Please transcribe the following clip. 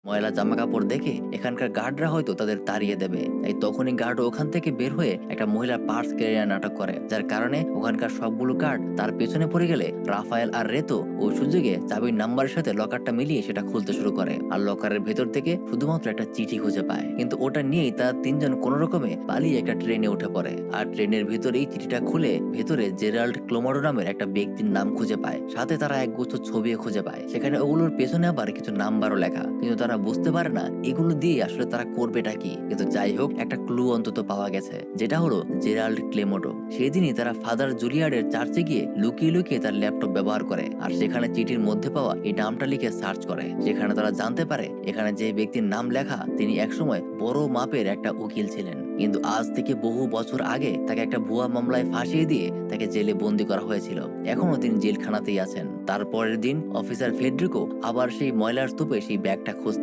ময়লা জামা কাপড় দেখে এখানকার গার্ডরা হয়তো তাদের তাড়িয়ে দেবে। তাই তখনই গার্ড ওখান থেকে বের হয়ে একটা মহিলার পার্স কেড়ে নেওয়ার নাটক করে, যার কারণে ওখানকার সবগুলো গার্ড তার পেছনে পড়ে গেলে রাফায়েল আর রেতো ওই সুযোগে চাবির নাম্বারের সাথে লকারটা মিলিয়ে সেটা খুলতে শুরু করে। আর লকারের ভেতর থেকে শুধুমাত্র একটা চিঠি খুঁজে পায়, কিন্তু ওটা নিয়েই তারা তিনজন কোনো রকমে পালিয়ে একটা ট্রেনে উঠে পড়ে। আর ট্রেনের ভেতরেই চিঠিটা খুলে ভেতরে জেরাল্ড ক্লোমারো নামের একটা ব্যক্তির নাম খুঁজে পায়, সাথে তারা একগুচ্ছ ছবিও খুঁজে পায়। সেখানে ওগুলোর পেছনে আবার কিছু নাম্বারও লেখা, কিন্তু তারা বুঝতে পারে না এগুলো দিয়ে আসলে তারা করবেটা কি। কিন্তু যাই হোক, একটা ক্লু অন্তত পাওয়া গেছে, যেটা হলো জেরাল্ড ক্লেমোটো। সেদিনই তারা ফাদার জুলিয়ার্ডের চার্চে গিয়ে লুকিয়ে লুকিয়ে তার ল্যাপটপ ব্যবহার করে, আর সেখানে চিঠির মধ্যে পাওয়া এই নামটা লিখে সার্চ করে। সেখানে তারা জানতে পারে এখানে যে ব্যক্তির নাম লেখা তিনি একসময় বড় মাপের একটা উকিল ছিলেন, কিন্তু আজ থেকে বহু বছর আগে তাকে একটা ভুয়া মামলায় ফাঁসিয়ে দিয়ে তাকে জেলে বন্দি করা হয়েছিল। এখনো তিনি জেলখানাতেই আছেন। তারপরের দিন অফিসার ফেডরিকো আবার সেই ময়লার স্তূপে সেই ব্যাগটা খুঁজতে